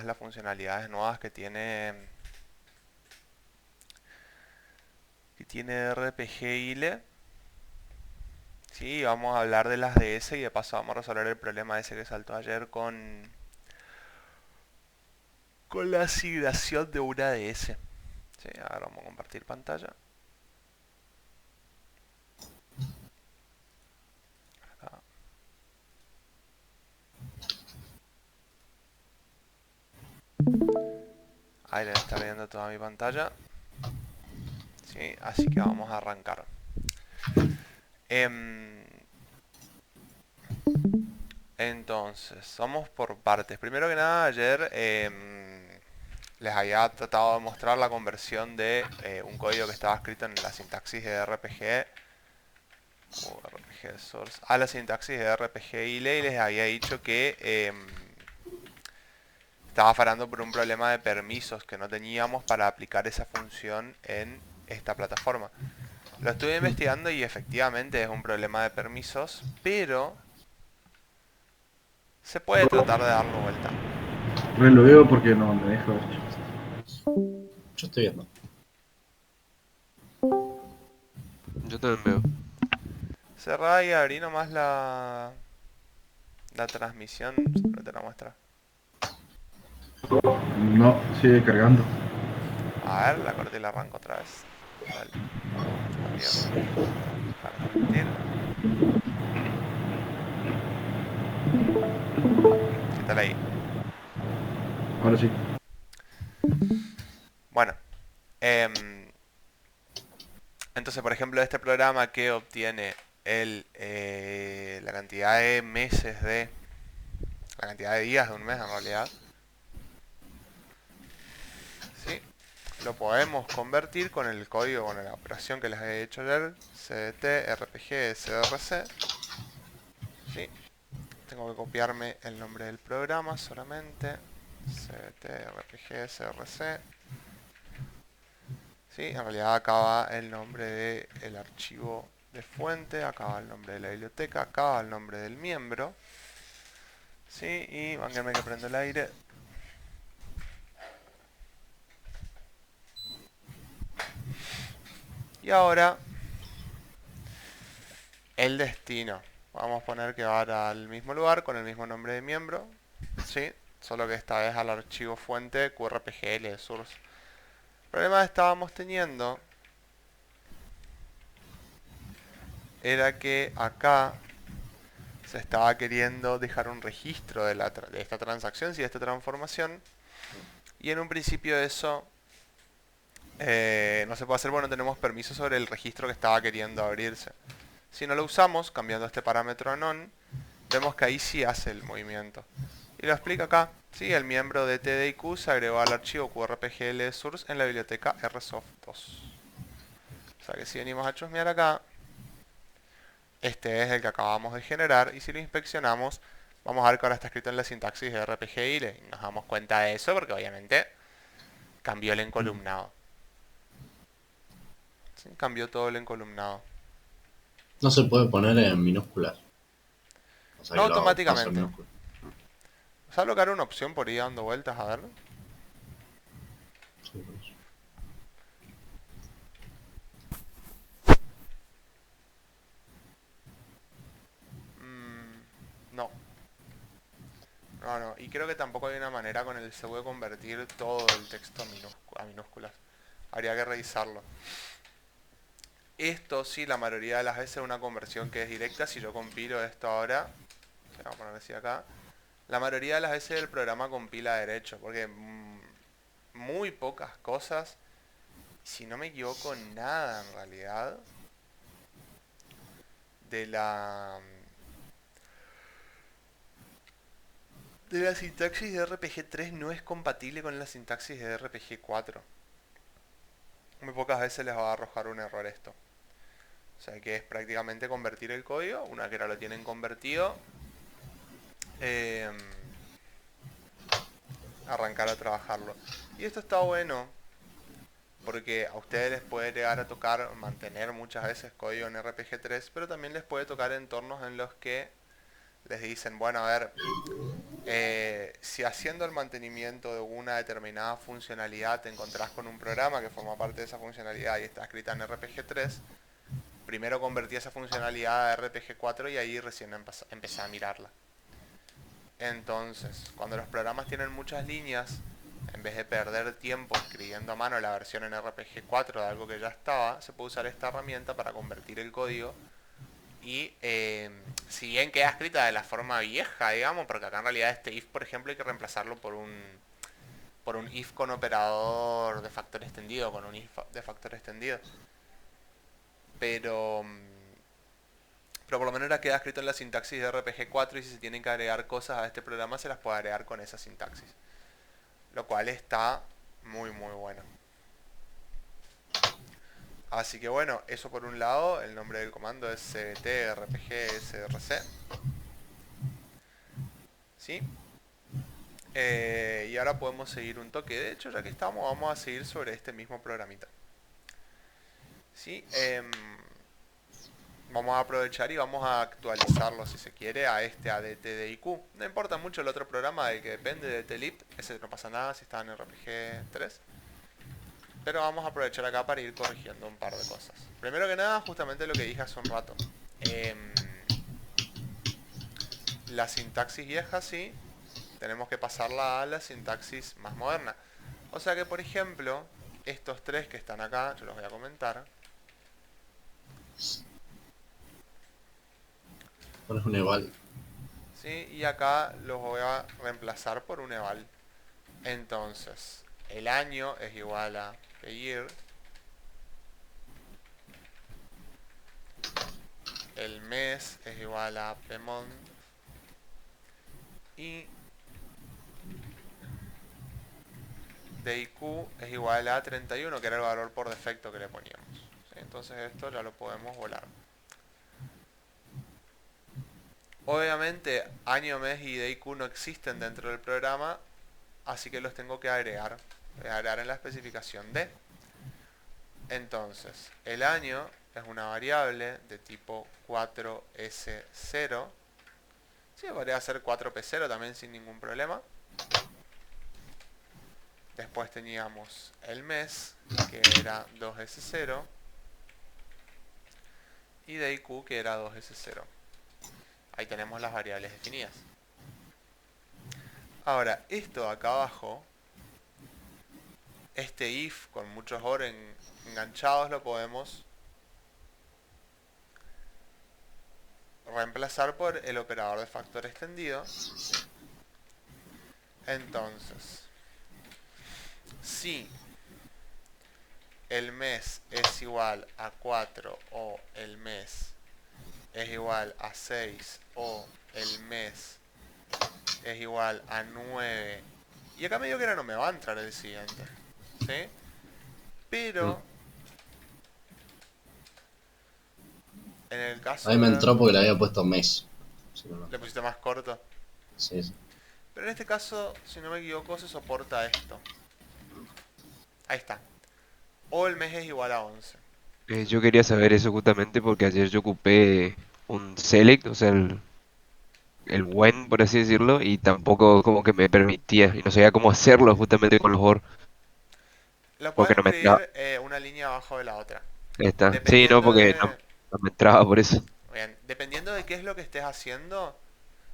las funcionalidades nuevas que tiene RPG ILE. Sí, vamos a hablar de las DS y de paso vamos a resolver el problema ese que saltó ayer con la asignación de una DS. Sí, ahora vamos a compartir pantalla. Acá. Ahí debe estar viendo toda mi pantalla. Sí, así que vamos a arrancar. Em, entonces, vamos por partes. Primero que nada, ayer les había tratado de mostrar la conversión de un código que estaba escrito en la sintaxis de RPG o RPG source a la sintaxis de RPG ILE y les había dicho que estaba fallando por un problema de permisos que no teníamos para aplicar esa función en esta plataforma. Lo estuve investigando y efectivamente es un problema de permisos, pero se puede tratar de darlo vuelta. Lo veo porque no me deja ver. Yo estoy viendo. Yo también veo. Cerrá y abrí nomás la transmisión, siempre te la muestra. No, sigue cargando. A ver, la corto y la arranco otra vez. Dale. Adiós. Para compartir. ¿Qué tal ahí? Ahora sí. Bueno, entonces por ejemplo este programa que obtiene la cantidad de meses la cantidad de días de un mes en realidad, ¿sí? Lo podemos convertir con el código, con la operación que les he hecho ayer, cdt, rpg, src, ¿sí? Tengo que copiarme el nombre del programa solamente, cdt, rpg, src, ¿sí? En realidad acaba el nombre del archivo de fuente, acaba el nombre de la biblioteca, acaba el nombre del miembro, ¿sí? Y mánquenme que prendo el aire. Y ahora el destino. Vamos a poner que va al mismo lugar con el mismo nombre de miembro, ¿sí? Solo que esta vez al archivo fuente QRPGL de source. El problema que estábamos teniendo era que acá se estaba queriendo dejar un registro de esta transacción, y de esta transformación, y en un principio eso no se puede hacer porque no tenemos permiso sobre el registro que estaba queriendo abrirse. Si no lo usamos, cambiando este parámetro a none, vemos que ahí sí hace el movimiento. Y lo explica acá. Sí, el miembro de TDIQ se agregó al archivo QRPGL source en la biblioteca rsoft2. O sea que si venimos a chusmear acá, este es el que acabamos de generar y si lo inspeccionamos, vamos a ver que ahora está escrito en la sintaxis de RPGILE y nos damos cuenta de eso porque obviamente cambió el encolumnado. ¿Sí? Cambió todo el encolumnado. No se puede poner en minúsculas. O sea No que lo paso en automáticamente. minúsculas. ¿Sabes lo que era una opción por ir dando vueltas a ver? Sí, por eso. No. No, no. Y creo que tampoco hay una manera con el que se puede convertir todo el texto a minúsculas. Habría que revisarlo. Esto sí, la mayoría de las veces es una conversión que es directa. Si yo compilo esto ahora, se va a poner así acá, la mayoría de las veces el programa compila derecho, porque muy pocas cosas, si no me equivoco, nada en realidad, de la sintaxis de RPG 3 no es compatible con la sintaxis de RPG 4. Muy pocas veces les va a arrojar un error esto. O sea que es prácticamente convertir el código. Una que ahora lo tienen convertido, eh, arrancar a trabajarlo. Y esto está bueno porque a ustedes les puede llegar a tocar mantener muchas veces código en RPG 3, pero también les puede tocar entornos en los que les dicen, bueno, a ver, si haciendo el mantenimiento de una determinada funcionalidad te encontrás con un programa que forma parte de esa funcionalidad y está escrita en RPG 3, primero convertí esa funcionalidad a RPG 4 y ahí recién empecé a mirarla. Entonces, cuando los programas tienen muchas líneas, en vez de perder tiempo escribiendo a mano la versión en RPG 4 de algo que ya estaba, se puede usar esta herramienta para convertir el código. Y si bien queda escrita de la forma vieja, digamos, porque acá en realidad este if, por ejemplo, hay que reemplazarlo por un if con operador de factor extendido, con un if de factor extendido. Pero por lo menos ahora queda escrito en la sintaxis de RPG 4 y si se tienen que agregar cosas a este programa se las puede agregar con esa sintaxis. Lo cual está muy bueno. Así que bueno, eso por un lado, el nombre del comando es cbt-rpg-src. ¿Sí? Y ahora podemos seguir un toque. De hecho, ya que estamos, vamos a seguir sobre este mismo programita. ¿Sí? Vamos a aprovechar y vamos a actualizarlo, si se quiere, a este ADTDIQ. No importa mucho el otro programa del que depende de TLIP, ese no pasa nada si está en RPG 3. Pero vamos a aprovechar acá para ir corrigiendo un par de cosas. Primero que nada, justamente lo que dije hace un rato. La sintaxis vieja, sí, tenemos que pasarla a la sintaxis más moderna. O sea que, por ejemplo, estos tres que están acá, yo los voy a comentar. Pones un eval. ¿Sí? Y acá los voy a reemplazar por un eval. Entonces, el año es igual a year. El mes es igual a pmonth. Y DIQ es igual a 31, que era el valor por defecto que le poníamos. ¿Sí? Entonces esto ya lo podemos volar. Obviamente año, mes y DIQ no existen dentro del programa, así que los tengo que agregar. Voy a agregar en la especificación D. Entonces, el año es una variable de tipo 4S0. Sí, podría ser 4P0 también sin ningún problema. Después teníamos el mes, que era 2S0. Y DIQ, que era 2S0. Ahí tenemos las variables definidas. Ahora, esto acá abajo, este if con muchos or enganchados, lo podemos reemplazar por el operador de factor extendido. Entonces, si el mes es igual a 4 o el mes es igual a 6 o el mes es igual a 9, y acá me digo que ahora no me va a entrar el siguiente, ¿sí? Pero en el caso A mí me de... entró porque le había puesto mes. Sí, no. Le pusiste más corto. Sí, sí. Pero en este caso, si no me equivoco, se soporta esto. Ahí está. O el mes es igual a 11. Yo quería saber eso justamente porque ayer yo ocupé un select, o sea, el when, por así decirlo, y tampoco como que me permitía, y no sabía cómo hacerlo justamente con los OR, Lo porque puedes no me entraba. escribir una línea abajo de la otra. Ahí está. Sí, no, Dependiendo porque no, de... no me entraba por eso. Bien, dependiendo de qué es lo que estés haciendo,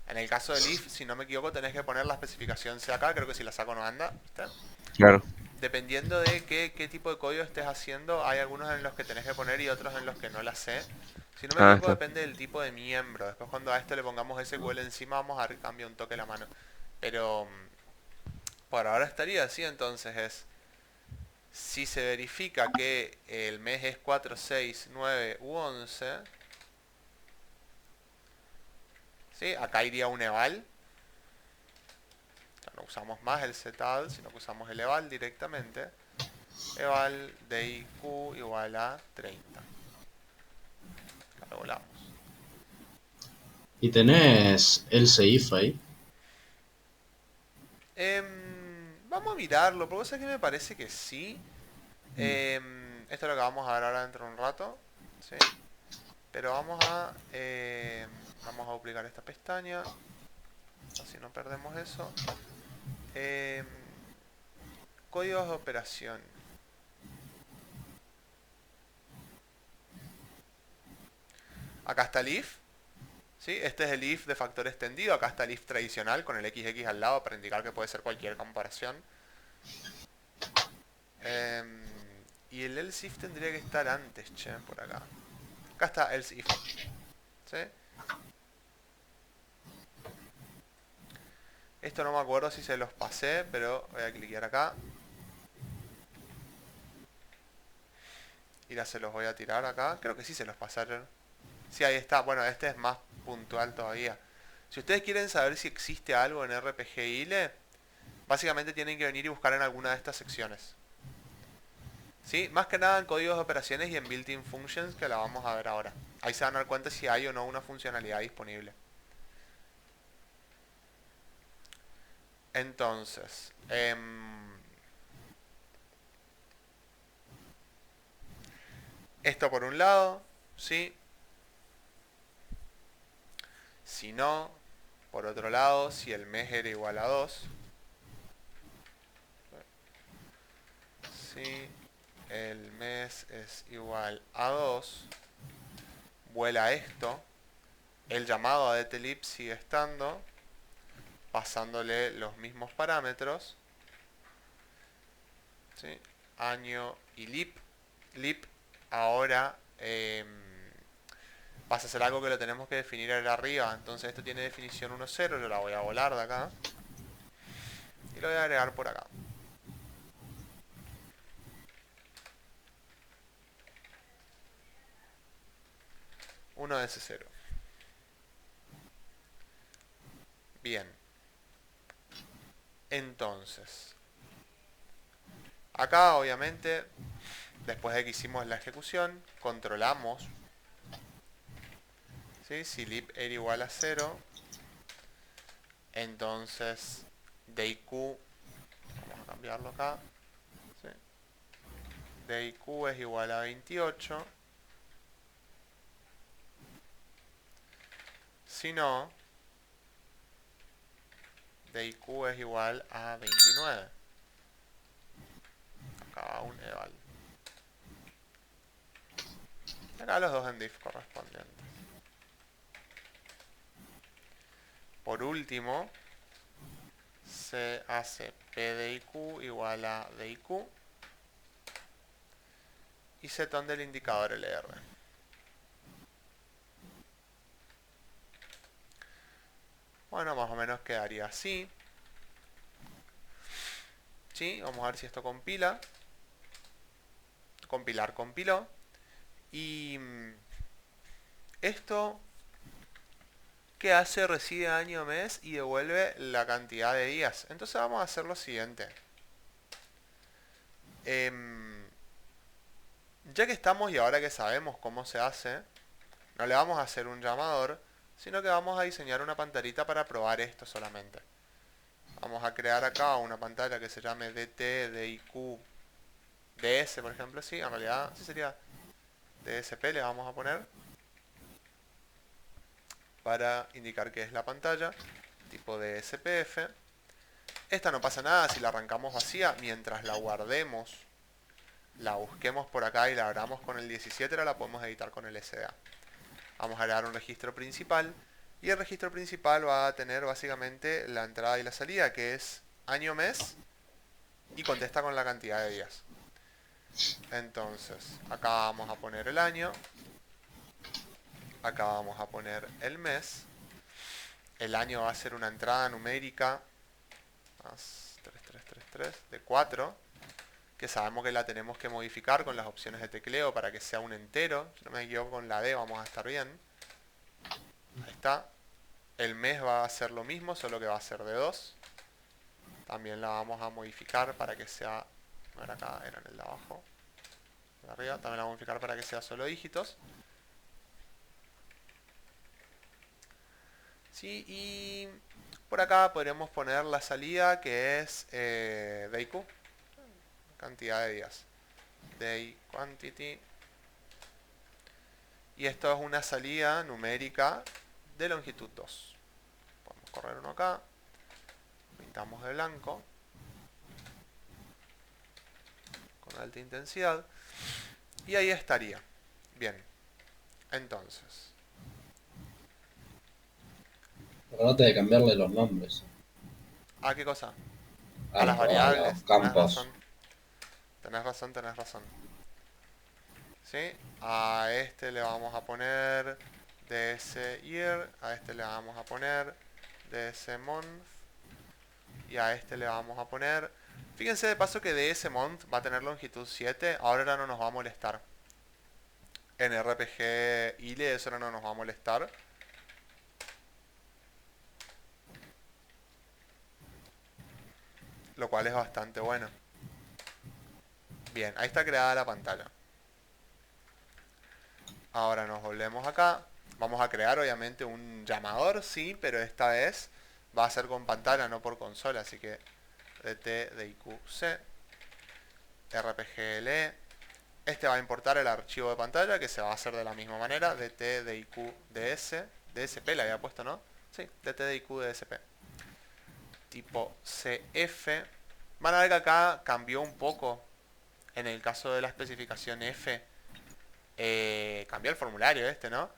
en el caso del if, si no me equivoco, tenés que poner la especificación C acá, creo que si la saco no anda, ¿viste? Claro. Dependiendo de qué tipo de código estés haciendo, hay algunos en los que tenés que poner y otros en los que no la sé. Si no me Ah, equivoco, está. depende del tipo de miembro. Después cuando a esto le pongamos SQL encima, vamos a dar cambio un toque la mano. Pero por ahora estaría así, entonces es... Si se verifica que el mes es 4, 6, 9 u 11, ¿sí? Acá iría un eval. Ya no usamos más el setal, sino que usamos el eval directamente. Eval de IQ igual a 30. Calculamos. ¿Y tenés else if ahí? Vamos a mirarlo, porque sé que me parece que sí. Esto es lo que vamos a ver ahora dentro de un rato. ¿Sí? Pero vamos a duplicar esta pestaña. Así no perdemos eso. Em, Códigos de operación. Acá está el if. ¿Sí? Este es el if de factor extendido. Acá está el if tradicional con el XX al lado para indicar que puede ser cualquier comparación. Em, y el else if tendría que estar antes, che, por acá. Acá está else if. ¿Sí? Esto no me acuerdo si se los pasé, pero voy a cliquear acá. Y ya se los voy a tirar acá. Creo que sí se los pasaron. Sí, ahí está. Bueno, este es más puntual todavía. Si ustedes quieren saber si existe algo en RPG ILE, básicamente tienen que venir y buscar en alguna de estas secciones. ¿Sí? Más que nada en códigos de operaciones y en built-in functions, que la vamos a ver ahora. Ahí se van a dar cuenta si hay o no una funcionalidad disponible. Entonces, esto por un lado, ¿sí? Si no, por otro lado, si el mes era igual a 2, si el mes es igual a 2, vuela esto, el llamado a dtlib sigue estando, pasándole los mismos parámetros, ¿sí? Año y lip. Lip ahora pasa a ser algo que lo tenemos que definir ahí arriba. Entonces esto tiene definición 1.0. Yo la voy a volar de acá. Y lo voy a agregar por acá. 1s0. Bien. Entonces, acá obviamente, después de que hicimos la ejecución, controlamos, ¿sí? Si lip era igual a 0, entonces diq, vamos a cambiarlo acá, ¿sí? diq es igual a 28. Si no, diq es igual a 29. Acá un eval. Acá los dos en diff correspondientes. Por último, se hace pdiq igual a diq y setón del indicador LR. Bueno, más o menos quedaría así. ¿Sí? Vamos a ver si esto compila. Compilar, compiló. Y esto, ¿qué hace? Recibe año, mes y devuelve la cantidad de días. Entonces vamos a hacer lo siguiente. Ya que estamos y ahora que sabemos cómo se hace, no le vamos a hacer un llamador, sino que vamos a diseñar una pantallita para probar esto solamente. Vamos a crear acá una pantalla que se llame dt, diq, ds, por ejemplo. Sí, en realidad sí sería dsp, le vamos a poner para indicar que es la pantalla, tipo dspf. Esta no pasa nada si la arrancamos vacía, mientras la guardemos, la busquemos por acá y la abramos con el 17, ahora la podemos editar con el SDA. Vamos a agregar un registro principal y el registro principal va a tener básicamente la entrada y la salida, que es año, mes y contesta con la cantidad de días. Entonces, acá vamos a poner el año, acá vamos a poner el mes. El año va a ser una entrada numérica más 3333 de 4, que sabemos que la tenemos que modificar con las opciones de tecleo para que sea un entero. Si no me equivoco, con la D vamos a estar bien. Ahí está. El mes va a ser lo mismo, solo que va a ser de 2. También la vamos a modificar para que sea... No era acá, era en el de abajo. De arriba. También la vamos a modificar para que sea solo dígitos. Sí, y por acá podríamos poner la salida, que es diq, cantidad de días. Day quantity. Y esto es una salida numérica de longitud 2. Podemos correr uno acá. pintamos de blanco con alta intensidad y ahí estaría. Bien, entonces, Acordate de cambiarle los nombres ¿a qué cosa? a A las los variables, tenés campos. razón. Tenés razón, tenés razón. ¿Sí? A este le vamos a poner ds year, a este le vamos a poner ds month y a este le vamos a poner... Fíjense de paso que ds month va a tener longitud 7, ahora no nos va a molestar. En RPG ILE eso no nos va a molestar. Lo cual es bastante bueno. Bien, ahí está creada la pantalla. Ahora nos volvemos acá. Vamos a crear obviamente un llamador, sí, pero esta vez va a ser con pantalla, no por consola. Así que dt diqc rpgle. Este va a importar el archivo de pantalla que se va a hacer de la misma manera. dt diq ds. dsp le había puesto, ¿no? Sí, dt diq dsp. Tipo cf. Van a ver que acá cambió un poco. En el caso de la especificación F, cambió el formulario este, ¿no?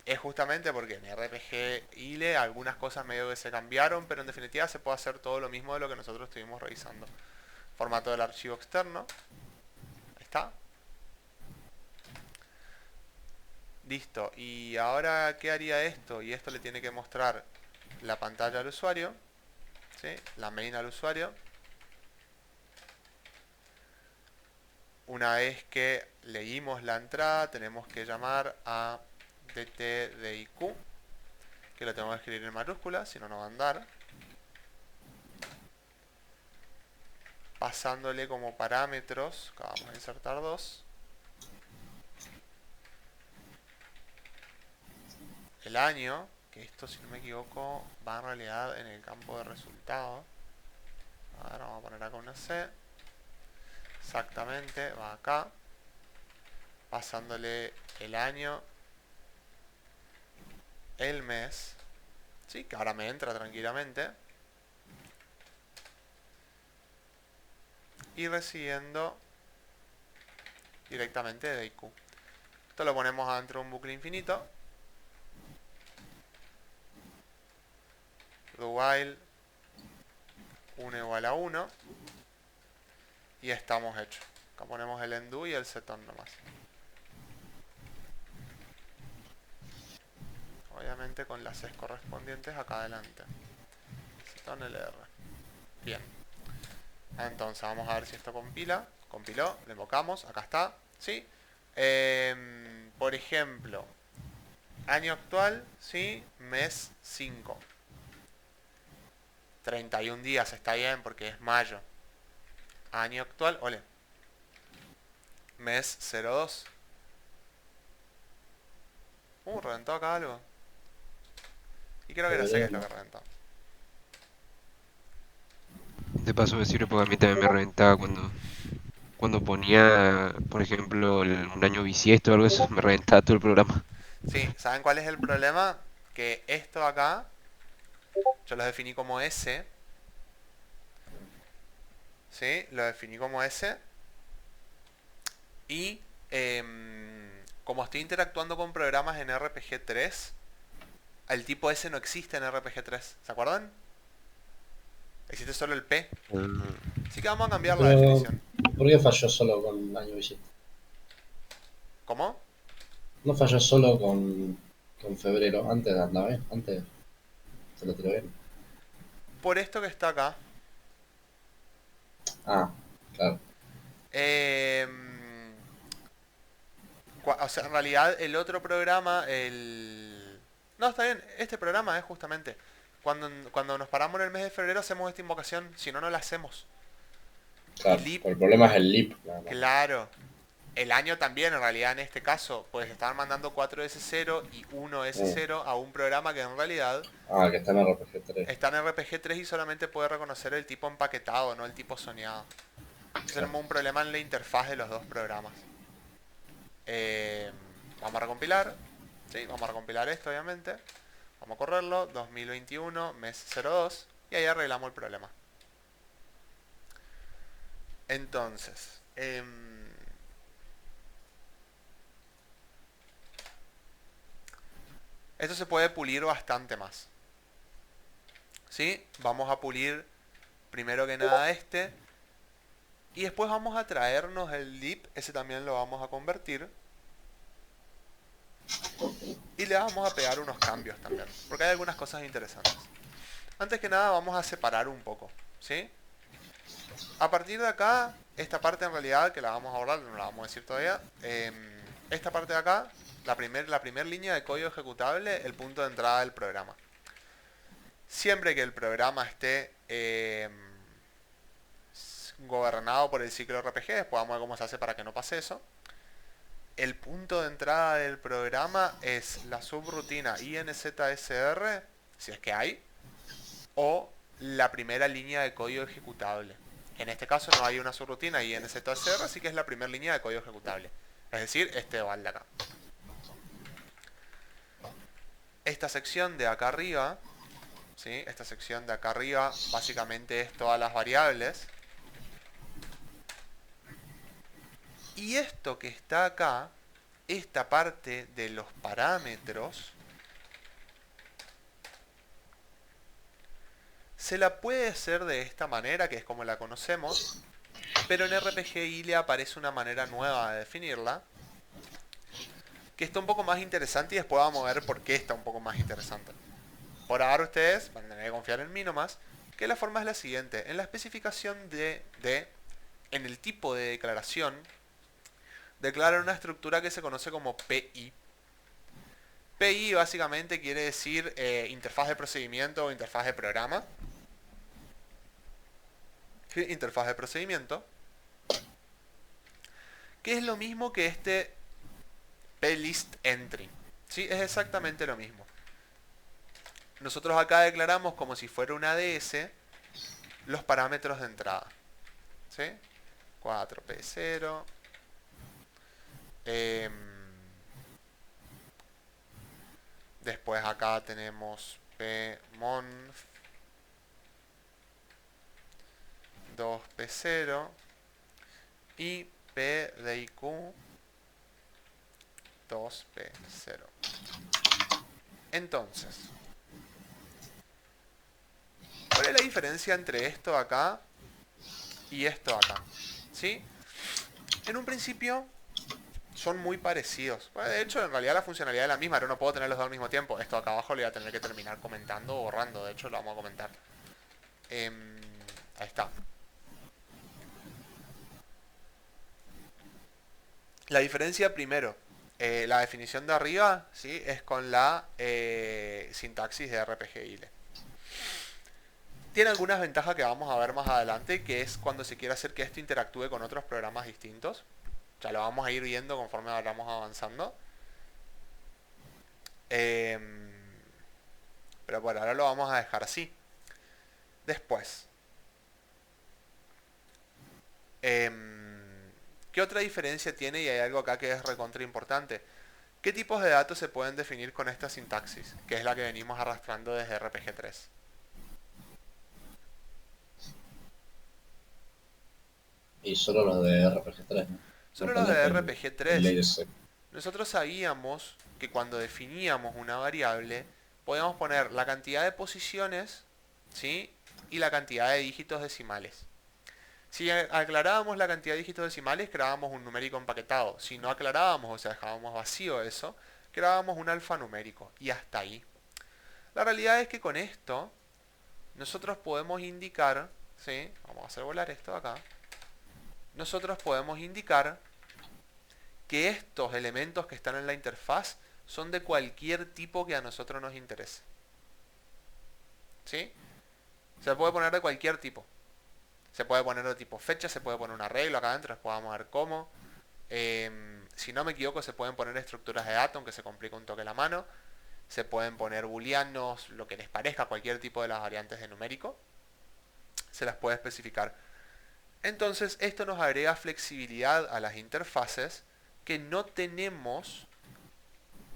Es justamente porque en RPG ILE algunas cosas medio que se cambiaron, pero en definitiva se puede hacer todo lo mismo de lo que nosotros estuvimos revisando. Formato del archivo externo. Ahí está. Listo. Y ahora, ¿qué haría esto? Y esto le tiene que mostrar la pantalla al usuario. ¿Sí? La main al usuario. Una vez que leímos la entrada, tenemos que llamar a dt-diq, que lo tenemos que escribir en mayúsculas, si no, no va a andar. Pasándole como parámetros, acá vamos a insertar 2. El año, que esto si no me equivoco va en realidad en el campo de resultados. Ahora vamos a poner acá una C. Exactamente, va acá. Pasándole el año, el mes, sí, que ahora me entra tranquilamente, y recibiendo directamente de IQ. Esto lo ponemos adentro de un bucle infinito. Do while 1 igual a 1 y estamos hechos. Acá ponemos el undo y el seton nomás. Obviamente con las Cs correspondientes acá adelante. Seton LR. Bien. Entonces vamos a ver si esto compila. Compiló, le invocamos, acá está. ¿Sí? Por ejemplo, año actual, ¿sí? Mes 5. 31 días, está bien porque es mayo. Año actual, ole. Mes 02. Reventó acá algo. Y creo que no sé qué es lo que reventó. De paso me sirve porque a mí también me reventaba cuando ponía, por ejemplo, un año bisiesto o algo de eso, me reventaba todo el programa. Sí, ¿saben cuál es el problema? Que esto acá, yo lo definí como S. ¿Sí? Lo definí como S. Y como estoy interactuando con programas en RPG 3, el tipo S no existe en RPG 3. ¿Se acuerdan? Existe solo el P. Así que vamos a cambiar la Pero, definición. ¿por qué falló solo con año bisiesto? ¿Cómo? No falló solo con febrero. Antes andaba bien. Antes se lo tiró bien. Por esto que está acá. Ah, claro. O sea, en realidad el otro programa, el... No, está bien, este programa es justamente... Cuando nos paramos en el mes de febrero hacemos esta invocación, si no, no la hacemos. Y Claro. leap, Pero el problema es el leap, nada más. claro. El año también, en realidad, en este caso, pues estaban mandando 4S0 y 1S0 a un programa que en realidad Ah, que está en RPG 3. está en RPG 3 y solamente puede reconocer el tipo empaquetado, no el tipo soñado. Entonces tenemos un problema en la interfaz de los dos programas. Vamos a recompilar. Sí, vamos a recompilar esto, obviamente. Vamos a correrlo. 2021, mes 02. y ahí arreglamos el problema. Entonces, esto se puede pulir bastante más. ¿Sí? Vamos a pulir primero que nada este. Y después vamos a traernos el lib. Ese también lo vamos a convertir. Y le vamos a pegar unos cambios también. Porque hay algunas cosas interesantes. Antes que nada vamos a separar un poco. ¿Sí? A partir de acá, esta parte en realidad que la vamos a borrar, no la vamos a decir todavía. Esta parte de acá, la primer línea de código ejecutable, el punto de entrada del programa. Siempre que el programa esté gobernado por el ciclo RPG, después vamos a ver cómo se hace para que no pase eso. El punto de entrada del programa es la subrutina INZSR, si es que hay, o la primera línea de código ejecutable. En este caso no hay una subrutina INZSR, así que es la primera línea de código ejecutable. Es decir, este va de acá. Esta sección de acá arriba, ¿sí? Esta sección de acá arriba básicamente es todas las variables. Y esto que está acá, esta parte de los parámetros, se la puede hacer de esta manera, que es como la conocemos, pero en RPG le aparece una manera nueva de definirla, que está un poco más interesante y después vamos a ver por qué está un poco más interesante. Por ahora ustedes van a tener que confiar en mí nomás, que la forma es la siguiente. En la especificación en el tipo de declaración, declara una estructura que se conoce como PI. PI básicamente quiere decir interfaz de procedimiento o interfaz de programa. Interfaz de procedimiento. Que es lo mismo que este plist entry. ¿Sí? Es exactamente lo mismo. Nosotros acá declaramos como si fuera una ADS los parámetros de entrada. ¿Sí? 4P0. Después acá tenemos pmonf 2P0 y pdiq 2P0. Entonces, ¿cuál es la diferencia entre esto acá y esto acá? ¿Sí? En un principio son muy parecidos. Bueno, de hecho, en realidad la funcionalidad es la misma, pero no puedo tener los dos al mismo tiempo. Esto acá abajo lo voy a tener que terminar comentando o borrando. De hecho, lo vamos a comentar. Ahí está. La diferencia primero, la definición de arriba, ¿sí? Es con la sintaxis de RPG-ILE. Tiene algunas ventajas que vamos a ver más adelante, que es cuando se quiere hacer que esto interactúe con otros programas distintos. Ya lo vamos a ir viendo conforme vamos avanzando. Pero por ahora lo vamos a dejar así. Después. ¿Qué otra diferencia tiene? Y hay algo acá que es recontra importante. ¿Qué tipos de datos se pueden definir con esta sintaxis? Que es la que venimos arrastrando desde RPG 3. Y solo los de RPG 3, ¿no? Solo No los de poner RPG 3. el IDC. Nosotros sabíamos que cuando definíamos una variable, podíamos poner la cantidad de posiciones, ¿sí? Y la cantidad de dígitos decimales. Si aclarábamos la cantidad de dígitos decimales, creábamos un numérico empaquetado. Si no aclarábamos, o sea, dejábamos vacío eso, creábamos un alfanumérico. Y hasta ahí. La realidad es que con esto, nosotros podemos indicar, ¿sí? Vamos a hacer volar esto acá. Nosotros podemos indicar que estos elementos que están en la interfaz son de cualquier tipo que a nosotros nos interese. ¿Sí? Se puede poner de cualquier tipo. Se puede poner de tipo fecha, se puede poner un arreglo acá adentro, después vamos a ver cómo. Si no me equivoco, se pueden poner estructuras de datos, aunque se complica un toque la mano. Se pueden poner booleanos, lo que les parezca, cualquier tipo de las variantes de numérico. Se las puede especificar. Entonces, esto nos agrega flexibilidad a las interfaces que no tenemos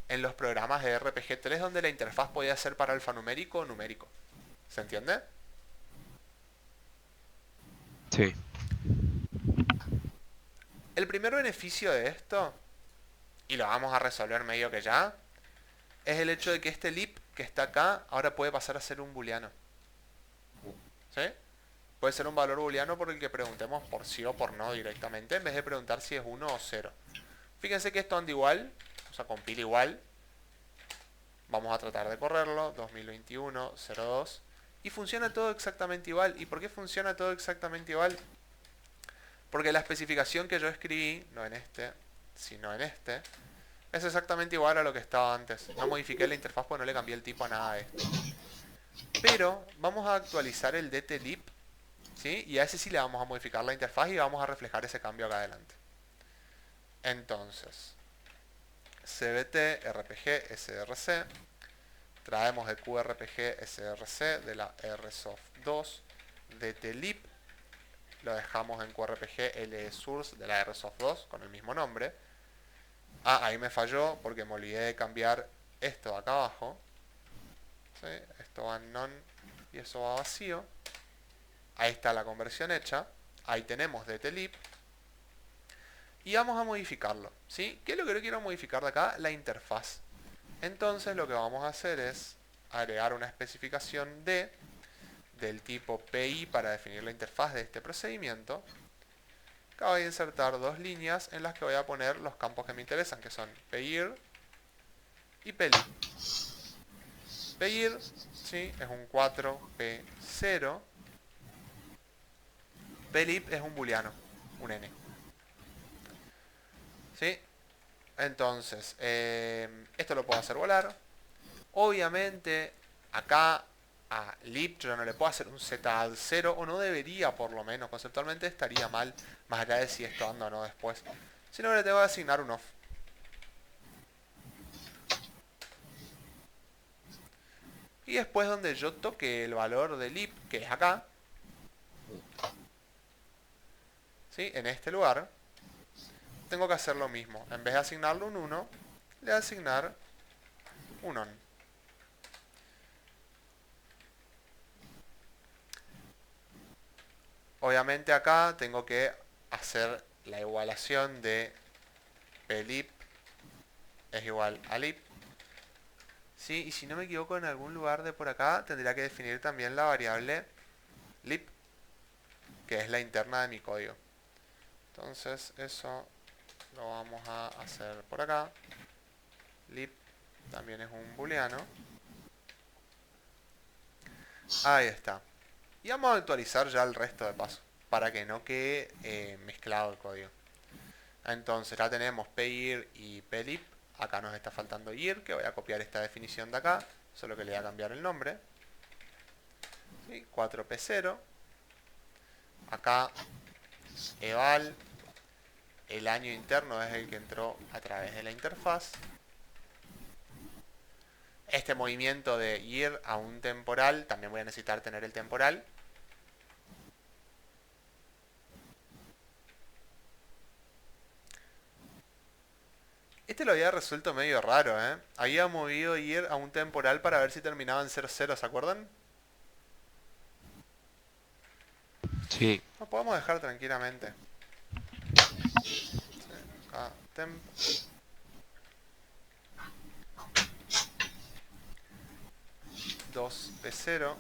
en los programas de RPG 3, donde la interfaz podía ser para alfanumérico o numérico. ¿Se entiende? Sí. El primer beneficio de esto, y lo vamos a resolver medio que ya, es el hecho de que este lib que está acá ahora puede pasar a ser un booleano. ¿Sí? Puede ser un valor booleano por el que preguntemos por sí o por no directamente, en vez de preguntar si es 1 o 0. Fíjense que esto anda igual, o sea, compila igual. Vamos a tratar de correrlo, 2021, 02. Y funciona todo exactamente igual. ¿Y por qué funciona todo exactamente igual? Porque la especificación que yo escribí, no en este, sino en este, es exactamente igual a lo que estaba antes. No modifiqué la interfaz porque no le cambié el tipo a nada de esto. Pero vamos a actualizar el dtlib, ¿sí? Y a ese sí le vamos a modificar la interfaz y vamos a reflejar ese cambio acá adelante. Entonces, cbt rpg src, traemos el qrpg src de la rsoft2, dtlib, lo dejamos en qrpg lsource de la rsoft2 con el mismo nombre. Ah, ahí me falló porque me olvidé de cambiar esto de acá abajo. ¿Sí? Esto va en none y eso va vacío. Ahí está la conversión hecha. Ahí tenemos dtlib. Y vamos a modificarlo. ¿Sí? ¿Qué es lo que yo quiero modificar de acá? La interfaz. Entonces lo que vamos a hacer es agregar una especificación del tipo PI para definir la interfaz de este procedimiento. Acá voy a insertar dos líneas en las que voy a poner los campos que me interesan, que son PIR y PLIB. PIR, ¿sí? Es un 4P0. PLIB es un booleano, un N. ¿Sí? Entonces, esto lo puedo hacer volar. Obviamente, acá a lib yo no le puedo hacer un z 0, o no debería, por lo menos, conceptualmente estaría mal, más allá de si esto anda o no después. Sino que le tengo que asignar un off. Y después donde yo toque el valor de lib, que es acá, ¿sí? En este lugar, tengo que hacer lo mismo. En vez de asignarle un 1, le voy a asignar un on. Obviamente acá tengo que hacer la igualación de plib es igual a lib. ¿Sí? Y si no me equivoco, en algún lugar de por acá tendría que definir también la variable lib, que es la interna de mi código. Entonces eso lo vamos a hacer por acá. Lib también es un booleano. Ahí está. Y vamos a actualizar ya el resto de pasos, para que no quede mezclado el código. Entonces ya tenemos pir y plib. Acá nos está faltando ir, que voy a copiar esta definición de acá, solo que le voy a cambiar el nombre. ¿Sí? 4p0. Acá eval, el año interno es el que entró a través de la interfaz. Este movimiento de ir a un temporal, también voy a necesitar tener el temporal. Este lo había resuelto medio raro, ¿eh? Había movido ir a un temporal para ver si terminaba en 0,0, ¿se acuerdan? Sí. Lo podemos dejar tranquilamente. Sí, acá, temp. P0.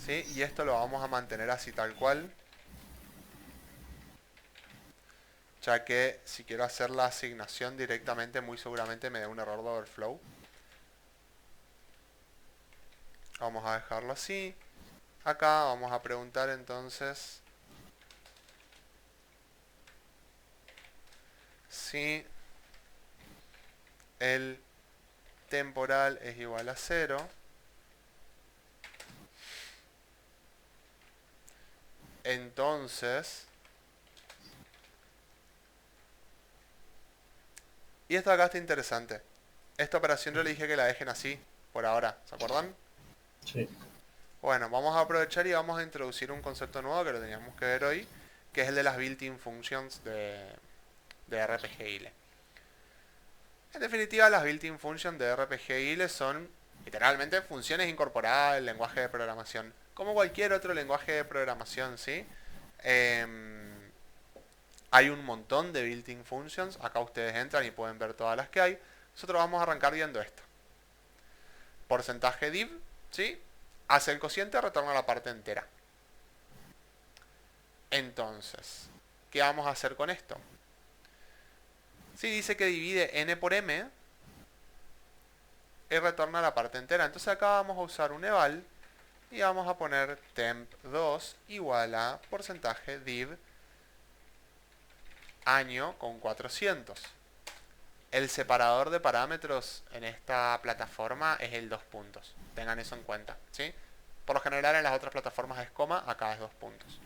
¿Sí? Y esto lo vamos a mantener así tal cual. Ya que si quiero hacer la asignación directamente, muy seguramente me dé un error de overflow. Vamos a dejarlo así. Acá vamos a preguntar entonces si el temporal es igual a 0. Entonces, y esto acá está interesante. Esta operación yo le dije que la dejen así, por ahora, ¿se acuerdan? Sí. Bueno, vamos a aprovechar y vamos a introducir un concepto nuevo que lo teníamos que ver hoy, que es el de las built-in functions de RPG ILE. En definitiva, las built-in functions de RPG ILE son Literalmente funciones incorporadas al lenguaje de programación. Como cualquier otro lenguaje de programación, ¿sí? Hay un montón de built-in functions. Acá ustedes entran y pueden ver todas las que hay. Nosotros vamos a arrancar viendo esto. Porcentaje div, ¿sí? Hace el cociente, retorna la parte entera. Entonces, ¿qué vamos a hacer con esto? Si dice que divide n por m y retorna la parte entera. Entonces acá vamos a usar un eval y vamos a poner temp2 igual a porcentaje div año con 400. El separador de parámetros en esta plataforma es el 2 puntos. Tengan eso en cuenta, ¿sí? Por lo general en las otras plataformas es coma, acá es 2 puntos.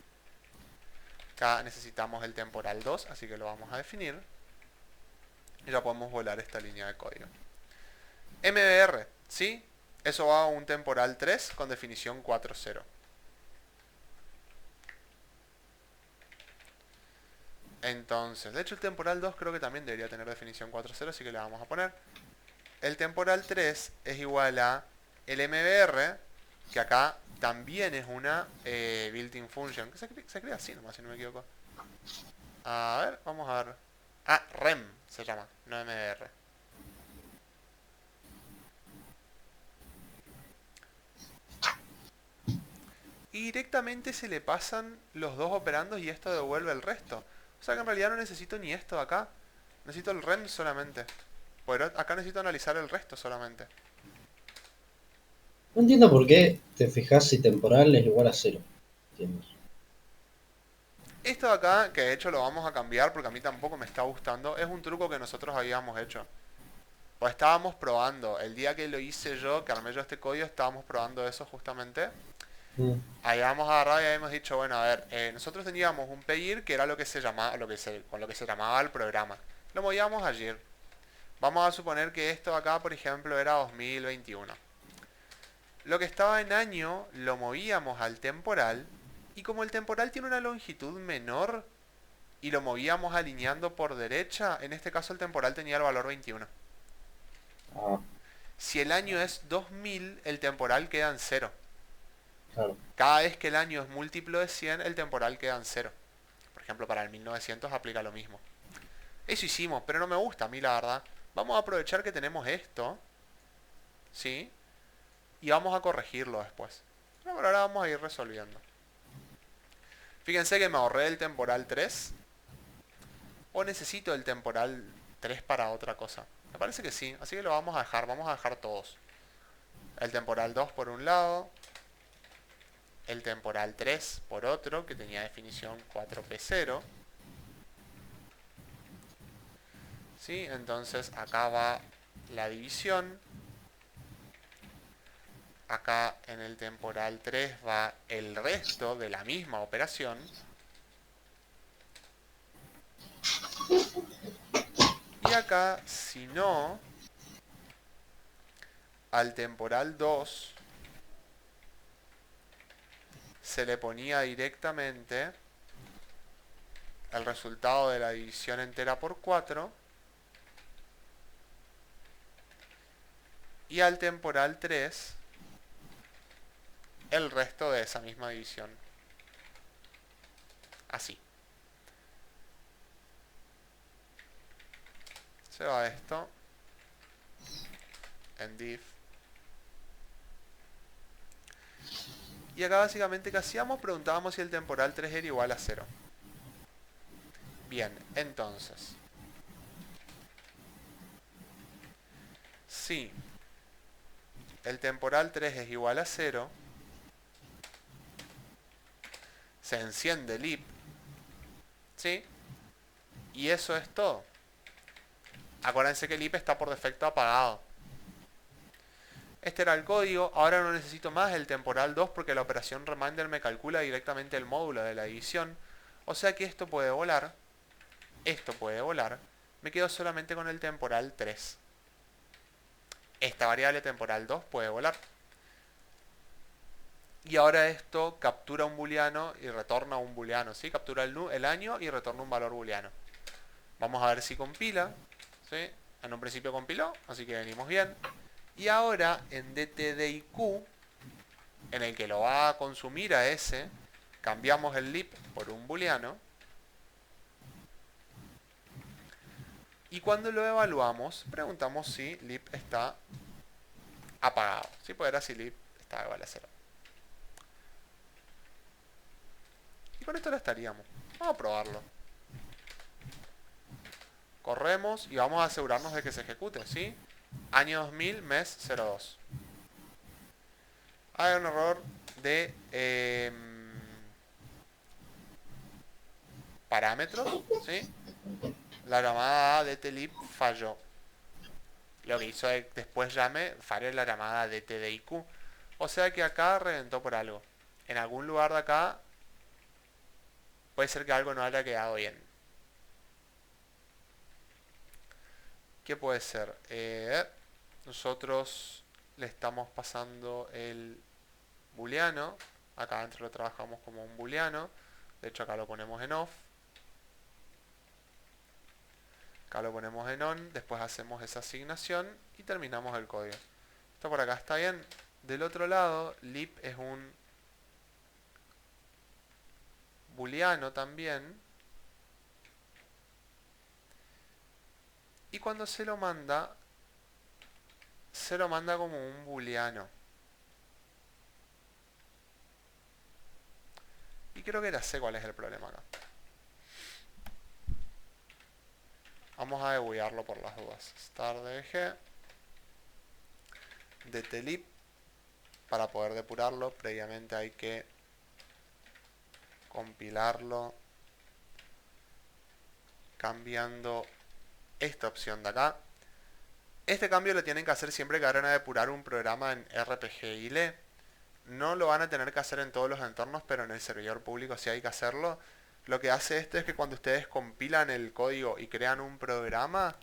Acá necesitamos el temporal 2, así que lo vamos a definir. Y ya podemos volar esta línea de código. MBR, ¿sí? Eso va a un temporal 3 con definición 4.0. Entonces, de hecho el temporal 2 creo que también debería tener definición 4.0, así que le vamos a poner. El temporal 3 es igual a el MBR, que acá también es una built-in function, que se crea así nomás, si no me equivoco. A ver, vamos a ver. Ah, REM se llama, no MBR. Y directamente se le pasan los dos operandos y esto devuelve el resto. O sea que en realidad no necesito ni esto de acá. Necesito el REM solamente. Pero acá necesito analizar el resto solamente. No entiendo por qué te fijas si temporal es igual a 0. ¿Entiendes? Esto de acá, que de hecho lo vamos a cambiar porque a mí tampoco me está gustando, es un truco que nosotros habíamos hecho. Pues estábamos probando, el día que lo hice yo, que armé yo este código, estábamos probando eso justamente. Habíamos agarrado y habíamos dicho, bueno, a ver, nosotros teníamos un payir que era lo que se llamaba, con lo que se llamaba el programa. Lo movíamos ayer. Vamos a suponer que esto acá, por ejemplo, era 2021. Lo que estaba en año lo movíamos al temporal, y como el temporal tiene una longitud menor y lo movíamos alineando por derecha, en este caso el temporal tenía el valor 21. Ah, Si el año es 2000, el temporal queda en 0. claro. Cada vez que el año es múltiplo de 100, el temporal queda en 0. Por ejemplo, para el 1900 aplica lo mismo. Eso hicimos, pero no me gusta a mí, la verdad. Vamos a aprovechar que tenemos esto, ¿sí? Y vamos a corregirlo después. Pero por ahora vamos a ir resolviendo. Fíjense que me ahorré el temporal 3. ¿O necesito el temporal 3 para otra cosa? Me parece que sí, así que lo vamos a dejar. Vamos a dejar todos. El temporal 2 por un lado. El temporal 3 por otro, que tenía definición 4P0. ¿Sí? Entonces acá va la división. Acá en el temporal 3 va el resto de la misma operación. Y acá, si no, al temporal 2 se le ponía directamente el resultado de la división entera por 4. Y al temporal 3 el resto de esa misma división. Así. Se va esto en div. Y acá básicamente ¿qué hacíamos? Preguntábamos si el temporal 3 era igual a 0. Bien, entonces. Si el temporal 3 es igual a 0, se enciende el if, ¿sí? Y eso es todo. Acuérdense que el if está por defecto apagado. Este era el código. Ahora no necesito más el temporal 2 porque la operación reminder me calcula directamente el módulo de la división. O sea que esto puede volar. Esto puede volar. Me quedo solamente con el temporal 3. Esta variable temporal 2 puede volar. Y ahora esto captura un booleano y retorna un booleano, ¿sí? Captura el año y retorna un valor booleano. Vamos a ver si compila, ¿sí? En un principio compiló, así que venimos bien. Y ahora en DTDIQ, en el que lo va a consumir a ese, cambiamos el lib por un booleano. Y cuando lo evaluamos, preguntamos si lib está apagado. Si pudiera, si lib está igual a 0. Y con esto lo estaríamos. Vamos a probarlo. Corremos y vamos a asegurarnos de que se ejecute, ¿sí? Año 2000, mes 02. Hay un error de parámetros, ¿sí? La llamada DTLib falló. Lo que hizo después llame falló la llamada DTDIQ. O sea que acá reventó por algo. En algún lugar de acá puede ser que algo no haya quedado bien. ¿Qué puede ser? Nosotros le estamos pasando el booleano. Acá adentro lo trabajamos como un booleano. De hecho acá lo ponemos en off. Acá lo ponemos en on. Después hacemos esa asignación y terminamos el código. Esto por acá está bien. Del otro lado, lib es un booleano también. Y cuando se lo manda como un booleano. Y creo que ya sé cuál es el problema acá. Vamos a debuggarlo por las dudas. Start.dbg DTLib. Para poder depurarlo, previamente hay que compilarlo cambiando esta opción de acá. Este cambio lo tienen que hacer siempre que vayan a depurar un programa en RPG-ILE. No lo van a tener que hacer en todos los entornos, pero en el servidor público sí hay que hacerlo. Lo que hace esto es que cuando ustedes compilan el código y crean un programa,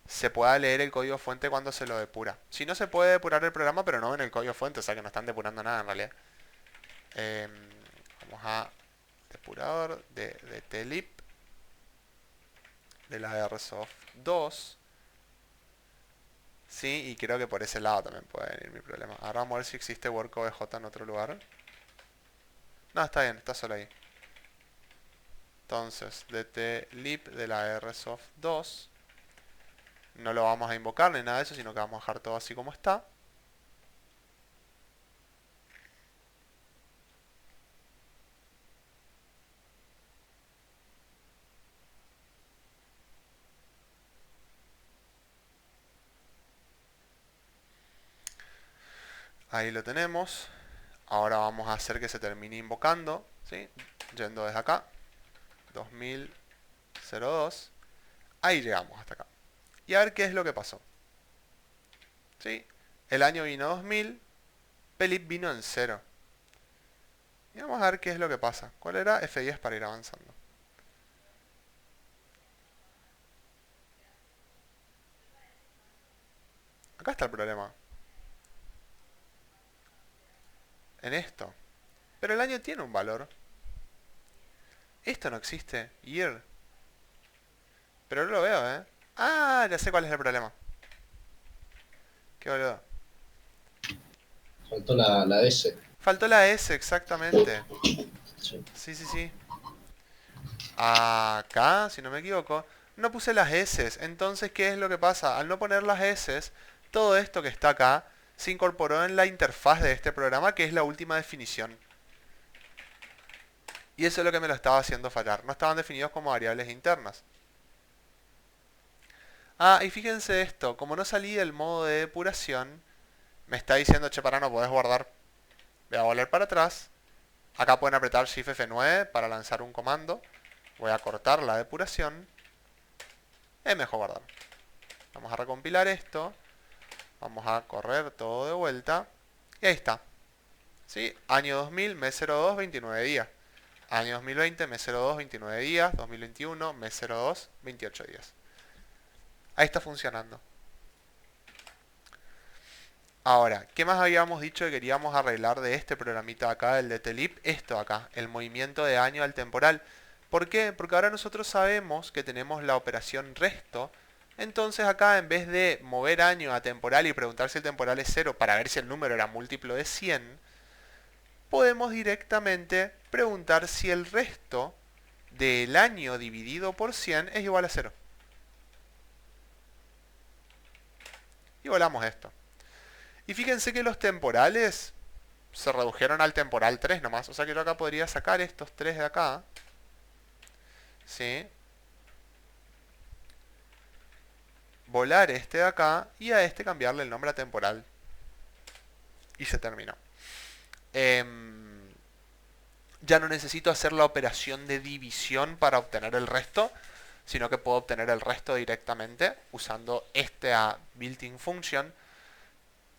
se pueda leer el código fuente cuando se lo depura. Si no, se puede depurar el programa, pero no en el código fuente, o sea que no están depurando nada en realidad. Vamos a depurador de DTLib de la Airsoft 2. Sí, y creo que por ese lado también puede venir mi problema. Ahora vamos a ver si existe workobj en otro lugar. No, está bien, está solo ahí. Entonces, DTLib de la Airsoft 2. No lo vamos a invocar ni nada de eso, sino que vamos a dejar todo así como está. Ahí lo tenemos. Ahora vamos a hacer que se termine invocando, ¿sí? Yendo desde acá. 2002. Ahí llegamos hasta acá. Y a ver qué es lo que pasó. ¿Sí? El año vino 2000. Pelip vino en 0. Y vamos a ver qué es lo que pasa. ¿Cuál era? F10 para ir avanzando. Acá está el problema. En esto. Pero el año tiene un valor. Esto no existe. Year. Pero no lo veo, ¿eh? Ah, ya sé cuál es el problema. Qué boludo. Faltó la S. Faltó la S, exactamente. Sí. Sí, sí, sí. Acá, si no me equivoco, no puse las S. Entonces, ¿qué es lo que pasa? Al no poner las S, todo esto que está acá se incorporó en la interfaz de este programa, que es la última definición. Y eso es lo que me lo estaba haciendo fallar. No estaban definidos como variables internas. Ah, y fíjense esto. Como no salí del modo de depuración, me está diciendo, che, para, no podés guardar. Voy a volver para atrás. Acá pueden apretar Shift F9 para lanzar un comando. Voy a cortar la depuración. Es mejor guardar. Vamos a recompilar esto. Vamos a correr todo de vuelta. Y ahí está. ¿Sí? Año 2000, mes 02, 29 días. Año 2020, mes 02, 29 días. 2021, mes 02, 28 días. Ahí está funcionando. Ahora, ¿qué más habíamos dicho que queríamos arreglar de este programita de acá, el de DTLib? Esto acá, el movimiento de año al temporal. ¿Por qué? Porque ahora nosotros sabemos que tenemos la operación resto Entonces acá, en vez de mover año a temporal y preguntar si el temporal es 0 para ver si el número era múltiplo de 100, podemos directamente preguntar si el resto del año dividido por 100 es igual a 0. Y volamos esto. Y fíjense que los temporales se redujeron al temporal 3 nomás. O sea que yo acá podría sacar estos 3 de acá. ¿Sí? Volar este de acá y a este cambiarle el nombre a temporal. Y se terminó. Ya no necesito hacer la operación de división para obtener el resto, sino que puedo obtener el resto directamente usando esta built-in function.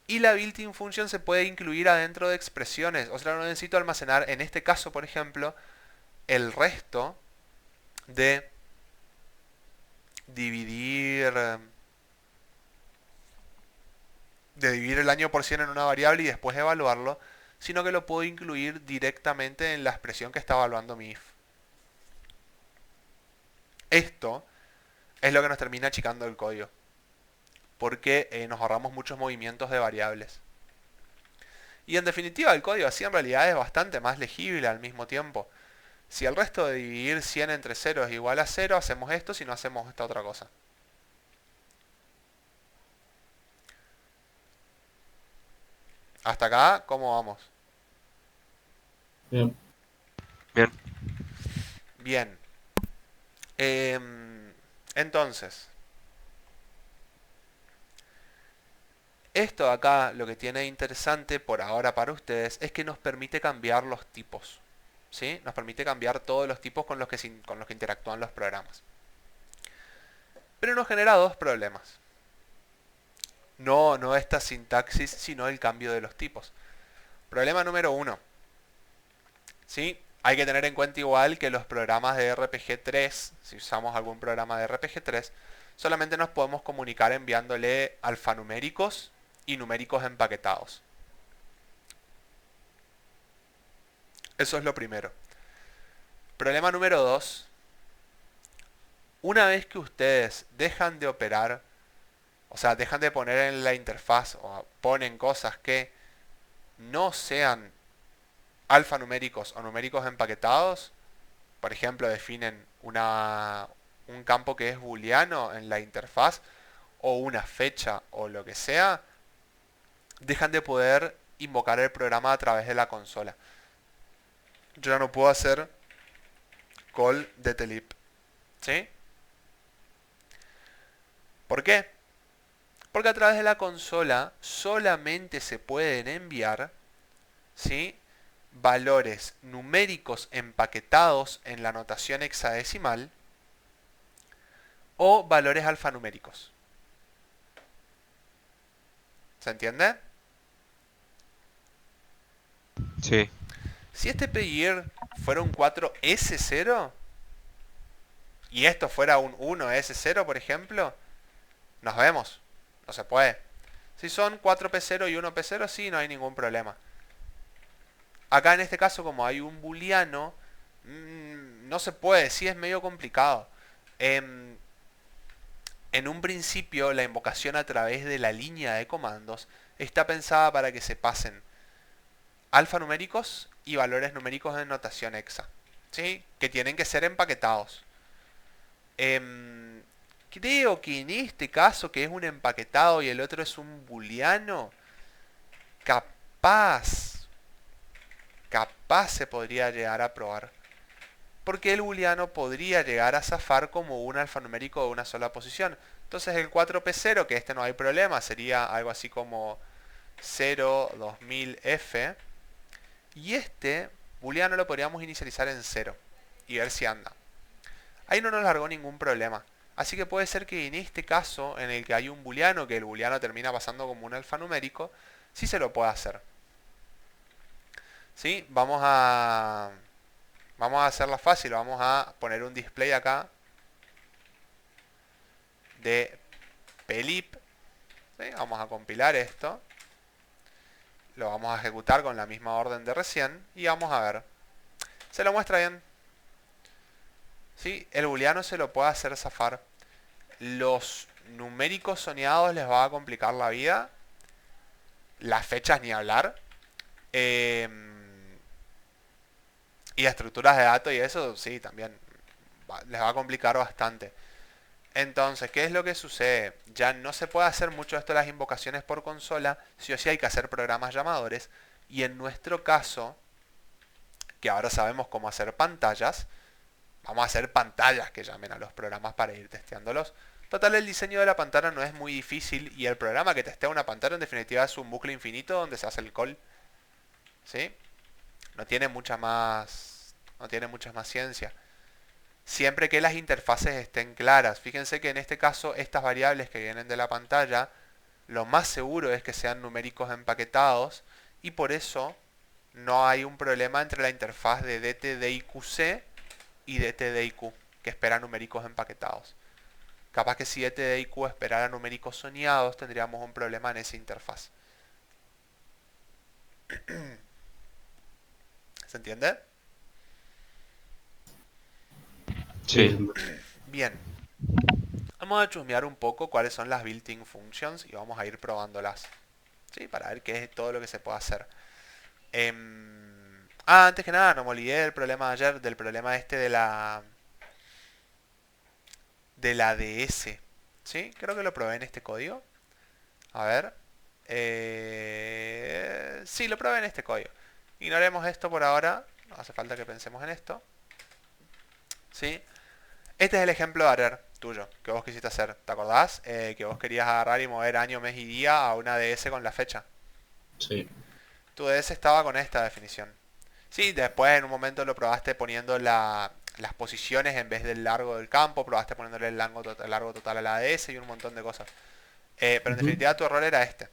Y la built-in function se puede incluir adentro de expresiones. O sea, no necesito almacenar, en este caso, por ejemplo, el resto de dividir el año por 100 en una variable y después evaluarlo, sino que lo puedo incluir directamente en la expresión que está evaluando mi if. Esto es lo que nos termina achicando el código, porque nos ahorramos muchos movimientos de variables. Y en definitiva el código así en realidad es bastante más legible al mismo tiempo. Si el resto de dividir 100 entre 0 es igual a 0, hacemos esto, si no hacemos esta otra cosa. Hasta acá, ¿cómo vamos? Bien. Bien. Bien. Entonces, esto de acá lo que tiene interesante por ahora para ustedes es que nos permite cambiar los tipos. ¿Sí? Nos permite cambiar todos los tipos con los que interactúan los programas. Pero nos genera dos problemas. No esta sintaxis, sino el cambio de los tipos. Problema número 1. ¿Sí? Hay que tener en cuenta igual que los programas de RPG3, si usamos algún programa de RPG3, solamente nos podemos comunicar enviándole alfanuméricos y numéricos empaquetados. Eso es lo primero. Problema número 2. Una vez que ustedes dejan de operar, o sea, dejan de poner en la interfaz o ponen cosas que no sean alfanuméricos o numéricos empaquetados, por ejemplo, definen un campo que es booleano en la interfaz o una fecha o lo que sea, dejan de poder invocar el programa a través de la consola. Yo ya no puedo hacer call de telip. ¿Sí? ¿Por qué? Porque a través de la consola solamente se pueden enviar, ¿sí?, valores numéricos empaquetados en la notación hexadecimal o valores alfanuméricos. ¿Se entiende? Sí. Si este pedir fuera un 4S0 y esto fuera un 1S0, por ejemplo, nos vemos. No se puede. Si son 4P0 y 1P0, sí, no hay ningún problema. Acá en este caso, como hay un booleano, no se puede, sí es medio complicado. En un principio, la invocación a través de la línea de comandos está pensada para que se pasen alfanuméricos y valores numéricos de notación hexa, ¿sí?, que tienen que ser empaquetados. Creo que en este caso, que es un empaquetado y el otro es un booleano, capaz se podría llegar a probar. Porque el booleano podría llegar a zafar como un alfanumérico de una sola posición. Entonces el 4P0, que este no hay problema, sería algo así como 02000F. Y este booleano lo podríamos inicializar en 0 y ver si anda. Ahí no nos largó ningún problema. Así que puede ser que en este caso, en el que hay un booleano, que el booleano termina pasando como un alfanumérico, sí se lo puede hacer. ¿Sí? Vamos a hacerla fácil. Vamos a poner un display acá de pelip. ¿Sí? Vamos a compilar esto. Lo vamos a ejecutar con la misma orden de recién. Y vamos a ver. Se lo muestra bien. ¿Sí? El booleano se lo puede hacer zafar. Los numéricos soñados les va a complicar la vida. Las fechas ni hablar. Y estructuras de datos y eso sí, también les va a complicar bastante. Entonces, ¿qué es lo que sucede? Ya no se puede hacer mucho esto de las invocaciones por consola, sí o sí hay que hacer programas llamadores. Y en nuestro caso, que ahora sabemos cómo hacer pantallas, vamos a hacer pantallas que llamen a los programas para ir testeándolos. Total, el diseño de la pantalla no es muy difícil y el programa que testea una pantalla en definitiva es un bucle infinito donde se hace el call. ¿Sí? No tiene mucha más ciencia. Siempre que las interfaces estén claras. Fíjense que en este caso estas variables que vienen de la pantalla, lo más seguro es que sean numéricos empaquetados y por eso no hay un problema entre la interfaz de DTDIQC y DTDIQ, que espera numéricos empaquetados. Capaz que si DTDIQ esperara numéricos soñados, tendríamos un problema en esa interfaz. ¿Se entiende? Sí. Bien. Vamos a chusmear un poco cuáles son las built-in functions y vamos a ir probándolas. ¿Sí? Para ver qué es todo lo que se puede hacer. Antes que nada, no me olvidé del problema de ayer, del problema este de la DS. ¿Sí? Creo que lo probé en este código. A ver. Sí, lo probé en este código. Ignoremos esto por ahora. No hace falta que pensemos en esto. ¿Sí? Este es el ejemplo de error tuyo, que vos quisiste hacer. ¿Te acordás? Que vos querías agarrar y mover año, mes y día a una DS con la fecha. Sí. Tu DS estaba con esta definición. Sí, después en un momento lo probaste poniendo las posiciones en vez del largo del campo, probaste poniéndole el largo total a la DS y un montón de cosas. Pero en Ujú. definitiva tu error era este.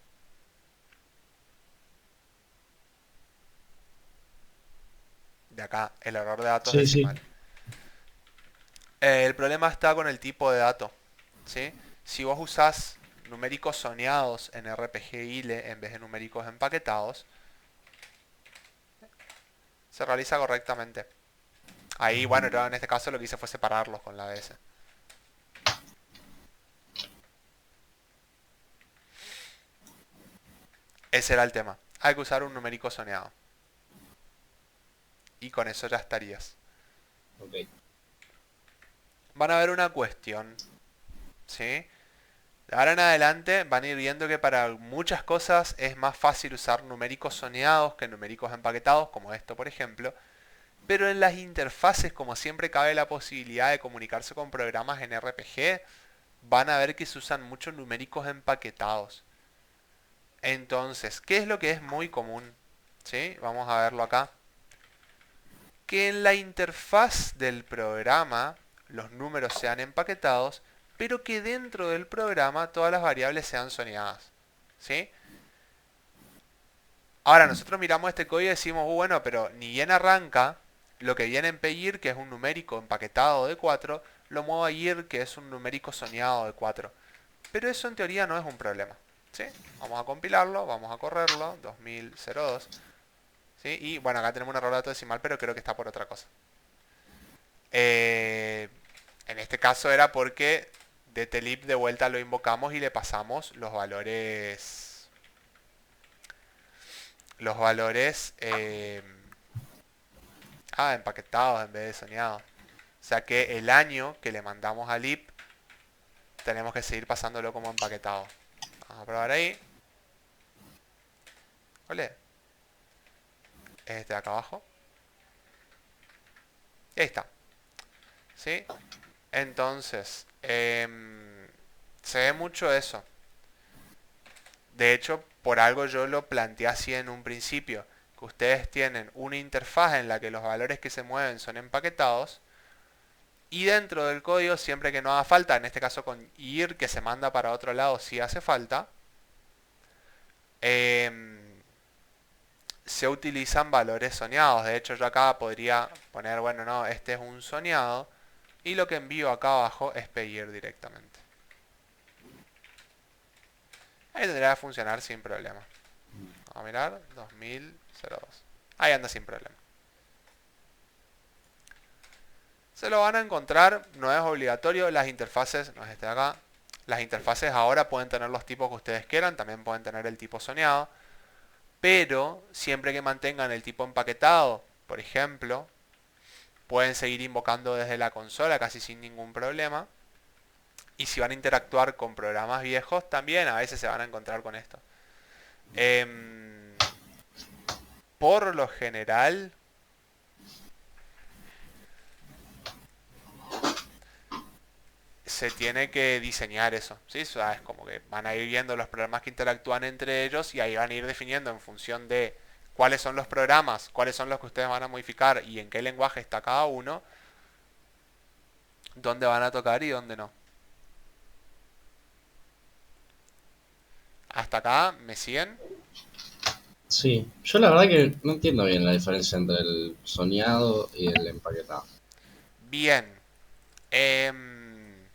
De acá, el error de datos Sí, sí. decimal. El problema está con el tipo de dato. ¿Sí? Si vos usás numéricos soñados en RPG ILE en vez de numéricos empaquetados, se realiza correctamente. Ahí, bueno, yo en este caso lo que hice fue separarlos con la DS. Ese era el tema. Hay que usar un numérico soñado. Y con eso ya estarías. Ok. Van a ver una cuestión. ¿Sí? De ahora en adelante van a ir viendo que para muchas cosas es más fácil usar numéricos soñados que numéricos empaquetados, como esto por ejemplo. Pero en las interfaces, como siempre cabe la posibilidad de comunicarse con programas en RPG, van a ver que se usan muchos numéricos empaquetados. Entonces, ¿qué es lo que es muy común? ¿Sí? Vamos a verlo acá. Que en la interfaz del programa los números sean empaquetados, pero que dentro del programa todas las variables sean soñadas. ¿Sí? Ahora nosotros miramos este código y decimos, bueno, pero ni bien arranca, lo que viene en PYIR, que es un numérico empaquetado de 4, lo muevo a YIR, que es un numérico soñado de 4. Pero eso en teoría no es un problema. ¿Sí? Vamos a compilarlo, vamos a correrlo, 2002. ¿Sí? Y bueno, acá tenemos un error de dato decimal, pero creo que está por otra cosa. En este caso era porque dtlib de vuelta lo invocamos y le pasamos los valores... empaquetados en vez de soñados. O sea que el año que le mandamos al lib tenemos que seguir pasándolo como empaquetado. Vamos a probar ahí. Ole. Este de acá abajo. Y ahí está. ¿Sí? Entonces, se ve mucho eso. De hecho, por algo yo lo planteé así en un principio. Que ustedes tienen una interfaz en la que los valores que se mueven son empaquetados. Y dentro del código, siempre que no haga falta, en este caso con ir que se manda para otro lado si hace falta, se utilizan valores soñados. De hecho, yo acá podría poner, bueno, no, este es un soñado. Y lo que envío acá abajo es pedir directamente. Ahí tendría que funcionar sin problema. Vamos a mirar, 2002. Ahí anda sin problema. Se lo van a encontrar, no es obligatorio, las interfaces, no es este de acá, Las interfaces ahora pueden tener los tipos que ustedes quieran, también pueden tener el tipo soñado, pero siempre que mantengan el tipo empaquetado, por ejemplo, pueden seguir invocando desde la consola casi sin ningún problema. Y si van a interactuar con programas viejos, también a veces se van a encontrar con esto. Em, por lo general, se tiene que diseñar eso, ¿sí? O sea, es como que van a ir viendo los programas que interactúan entre ellos y ahí van a ir definiendo en función de cuáles son los programas, cuáles son los que ustedes van a modificar y en qué lenguaje está cada uno, dónde van a tocar y dónde no. Hasta acá, ¿me siguen? Sí, yo la verdad que no entiendo bien la diferencia entre el soñado y el empaquetado. Bien. Em,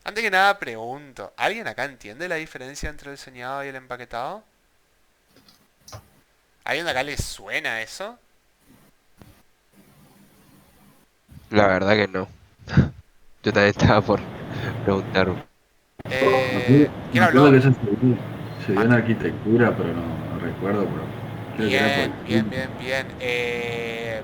antes que nada pregunto, ¿alguien acá entiende la diferencia entre el soñado y el empaquetado? ¿Alguien de acá le suena eso? La verdad que no. Yo también estaba por preguntar. ¿Quién Me acuerdo habló? que eso se dio en arquitectura, pero no recuerdo, pero creo que era por el Bien, bien, cine. bien, bien.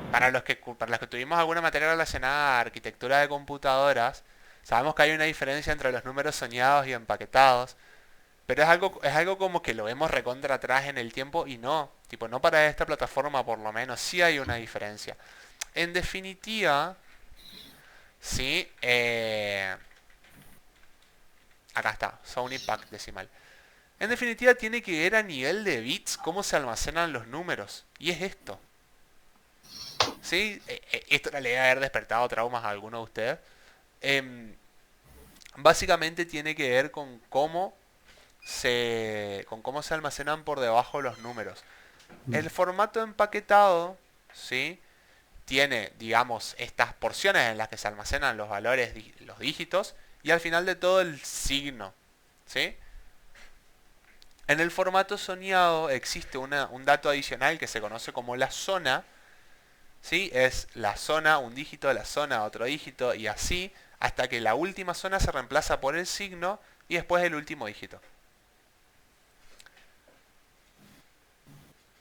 Para los que tuvimos alguna materia relacionada a arquitectura de computadoras, sabemos que hay una diferencia entre los números soñados y empaquetados, pero es algo como que lo vemos recontra atrás en el tiempo y no, tipo, no para esta plataforma por lo menos, sí hay una diferencia. En definitiva, sí, acá está, Sony Pack decimal. En definitiva tiene que ver a nivel de bits cómo se almacenan los números. Y es esto. ¿Sí? Esto le debe haber despertado traumas a alguno de ustedes. Em, básicamente tiene que ver con cómo se almacenan por debajo los números. El formato empaquetado, ¿sí? Tiene, digamos, estas porciones en las que se almacenan los valores, los dígitos, y al final de todo el signo, ¿sí? En el formato soñado existe un dato adicional que se conoce como la zona, ¿sí? Es la zona, un dígito, la zona, otro dígito, y así, hasta que la última zona se reemplaza por el signo y después el último dígito.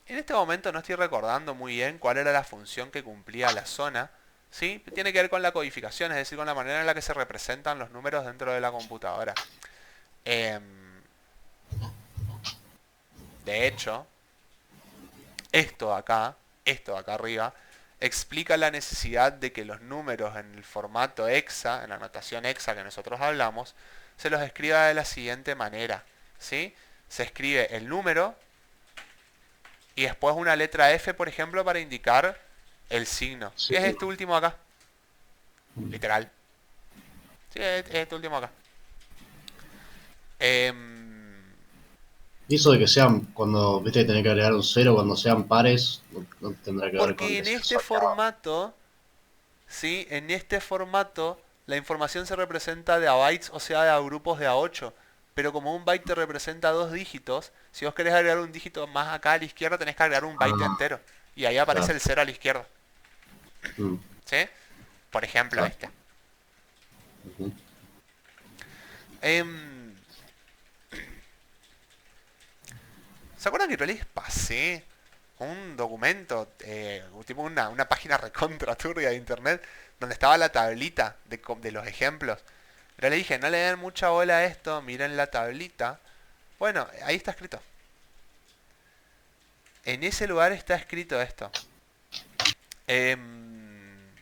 En este momento no estoy recordando muy bien cuál era la función que cumplía la zona, ¿sí? Tiene que ver con la codificación, es decir, con la manera en la que se representan los números dentro de la computadora. Em, de hecho, esto de acá arriba, explica la necesidad de que los números en el formato hexa, en la notación hexa que nosotros hablamos, se los escriba de la siguiente manera, ¿sí? Se escribe el número y después una letra F, por ejemplo, para indicar el signo. Sí. ¿Qué es este último acá? Literal. Sí, es este último acá. Em, Y eso de que sean, cuando viste que tenés que agregar un cero, cuando sean pares, no tendrá que ver con porque que en sea este soñado. formato, ¿sí? En este formato, la información se representa de a bytes, o sea, de a grupos de a 8. Pero como un byte te representa dos dígitos, si vos querés agregar un dígito más acá a la izquierda, tenés que agregar un byte Ah, entero. Y ahí aparece claro. el cero a la izquierda. Mm, ¿Sí? Por ejemplo, claro. este. Ujú. Em, ¿Se acuerdan que yo les pasé un documento, tipo una página recontra turbia de internet, donde estaba la tablita de los ejemplos? Pero le dije, no le den mucha bola a esto, miren la tablita. Bueno, ahí está escrito. En ese lugar está escrito esto. Em,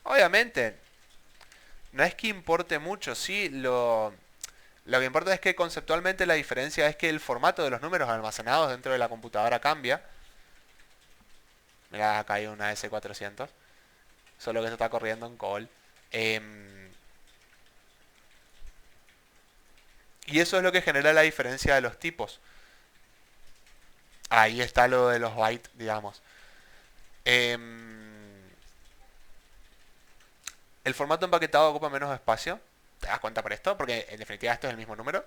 obviamente, no es que importe mucho, sí, lo que importa es que conceptualmente la diferencia es que el formato de los números almacenados dentro de la computadora cambia. Mira, acá hay una S400, solo que esto está corriendo en COBOL. Em, y eso es lo que genera la diferencia de los tipos. Ahí está lo de los bytes, digamos. Em, el formato empaquetado ocupa menos espacio. ¿Te das cuenta por esto? Porque en definitiva esto es el mismo número.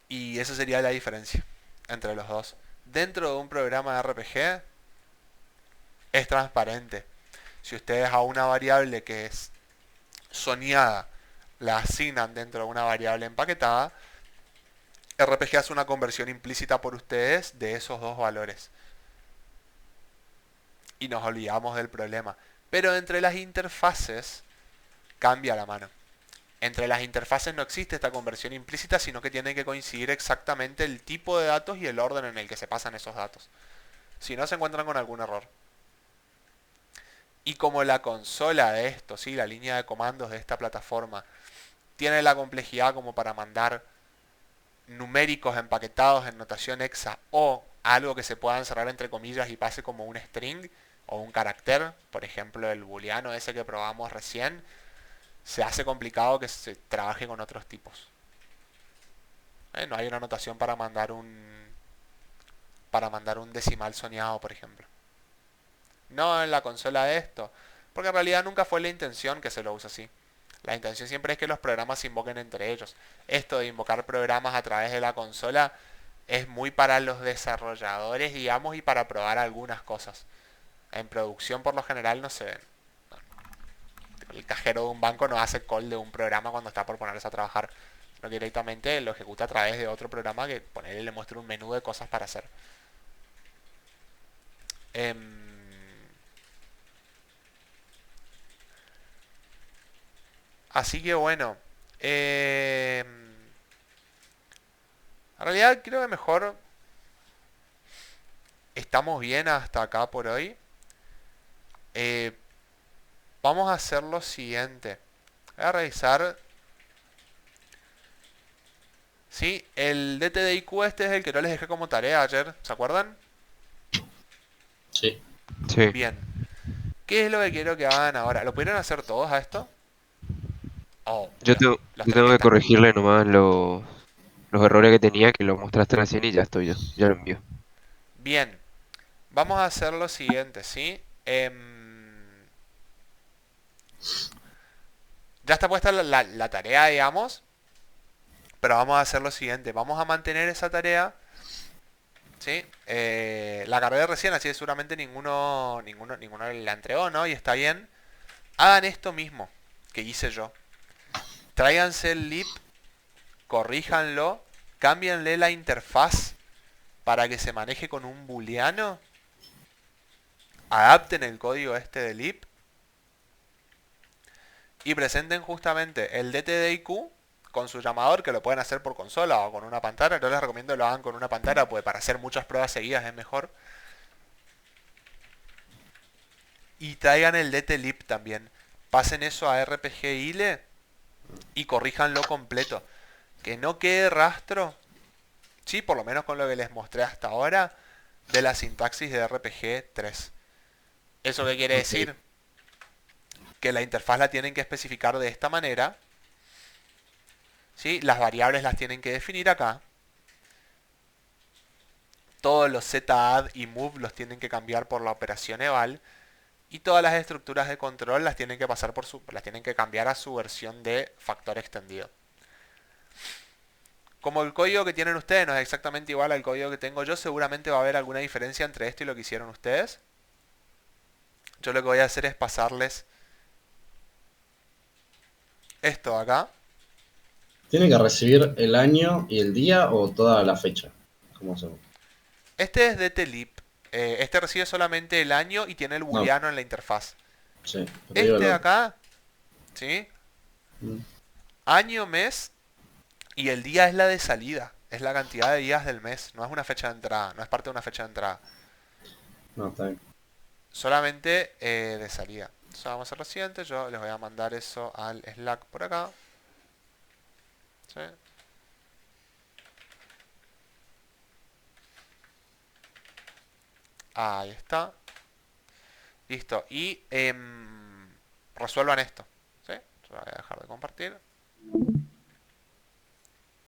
Y esa sería la diferencia entre los dos. Dentro de un programa de RPG, es transparente. Si ustedes a una variable que es soñada la asignan dentro de una variable empaquetada, RPG hace una conversión implícita por ustedes de esos dos valores. Y nos olvidamos del problema. Pero entre las interfaces cambia la mano. Entre las interfaces no existe esta conversión implícita, sino que tiene que coincidir exactamente el tipo de datos y el orden en el que se pasan esos datos. Si no, se encuentran con algún error. Y como la consola de esto, ¿sí? La línea de comandos de esta plataforma, tiene la complejidad como para mandar numéricos empaquetados en notación hexa o algo que se pueda encerrar entre comillas y pase como un string o un carácter, por ejemplo el booleano ese que probamos recién, se hace complicado que se trabaje con otros tipos. No hay una notación para mandar un decimal soñado, por ejemplo. No en la consola de esto, porque en realidad nunca fue la intención que se lo use así. La intención siempre es que los programas se invoquen entre ellos. Esto de invocar programas a través de la consola es muy para los desarrolladores, digamos, y para probar algunas cosas. En producción por lo general no se ven. El cajero de un banco no hace call de un programa cuando está por ponerse a trabajar. Sino que directamente lo ejecuta a través de otro programa que ponerle le muestra un menú de cosas para hacer. Así que bueno. En realidad creo que mejor estamos bien hasta acá por hoy. Vamos a hacer lo siguiente. Voy a revisar. Sí, el DTDIQ este es el que no les dejé como tarea ayer. ¿Se acuerdan? Sí. Sí. Bien. ¿Qué es lo que quiero que hagan ahora? ¿Lo pudieron hacer todos a esto? Oh, Yo tengo, los yo tres tengo que que están. corregirle nomás los errores que tenía, que lo mostraste recién y ya estoy yo. Ya lo envío. Bien. Vamos a hacer lo siguiente, ¿sí? Ya está puesta la tarea, digamos. Pero vamos a hacer lo siguiente. Vamos a mantener esa tarea. ¿Sí? La cargué recién, así que seguramente ninguno la entregó, ¿no? Y está bien. Hagan esto mismo que hice yo. Tráiganse el lib, corríjanlo, cámbienle la interfaz para que se maneje con un booleano. Adapten el código este del lib. Y presenten justamente el DTDIQ con su llamador, que lo pueden hacer por consola o con una pantalla. Yo les recomiendo que lo hagan con una pantalla, porque para hacer muchas pruebas seguidas es mejor. Y traigan el DTLib también. Pasen eso a RPG ILE y corríjanlo completo. Que no quede rastro, sí, por lo menos con lo que les mostré hasta ahora, de la sintaxis de RPG 3. ¿Eso qué quiere decir? Que la interfaz la tienen que especificar de esta manera. ¿Sí? Las variables las tienen que definir acá. Todos los zadd y move los tienen que cambiar por la operación eval. Y todas las estructuras de control las tienen que las tienen que cambiar a su versión de factor extendido. Como el código que tienen ustedes no es exactamente igual al código que tengo yo, seguramente va a haber alguna diferencia entre esto y lo que hicieron ustedes. Yo lo que voy a hacer es pasarles esto de acá. ¿Tiene que recibir el año y el día o toda la fecha? ¿Cómo hacemos? Este es DTLib. Este recibe solamente el año y tiene el No, booleano en la interfaz. sí, pero digo Este de lo... acá, ¿sí? Mm, Año, mes y el día es la de salida. Es la cantidad de días del mes. No es una fecha de entrada. No es parte de una fecha de entrada. no, está bien. Solamente de salida. Entonces vamos a hacer lo siguiente. Yo les voy a mandar eso al Slack por acá. ¿Sí? Ahí está. Listo. Y resuelvan esto. ¿Sí? Yo voy a dejar de compartir.